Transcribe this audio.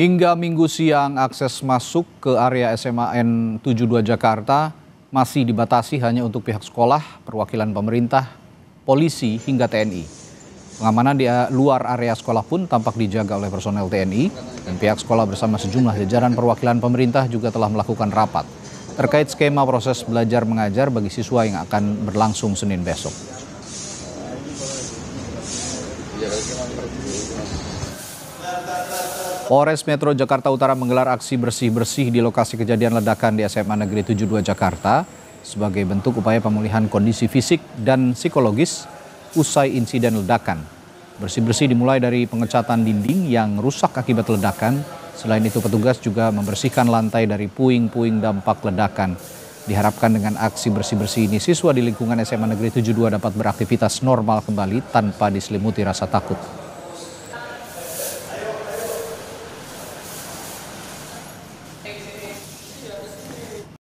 Hingga Minggu siang, akses masuk ke area SMAN 72 Jakarta masih dibatasi hanya untuk pihak sekolah, perwakilan pemerintah, polisi, hingga TNI. Pengamanan di luar area sekolah pun tampak dijaga oleh personel TNI, dan pihak sekolah bersama sejumlah jajaran perwakilan pemerintah juga telah melakukan rapat terkait skema proses belajar mengajar bagi siswa yang akan berlangsung Senin besok. Polres Metro Jakarta Utara menggelar aksi bersih-bersih di lokasi kejadian ledakan di SMA Negeri 72 Jakarta sebagai bentuk upaya pemulihan kondisi fisik dan psikologis usai insiden ledakan. Bersih-bersih dimulai dari pengecatan dinding yang rusak akibat ledakan. Selain itu, petugas juga membersihkan lantai dari puing-puing dampak ledakan. Diharapkan dengan aksi bersih-bersih ini, siswa di lingkungan SMA Negeri 72 dapat beraktivitas normal kembali tanpa diselimuti rasa takut.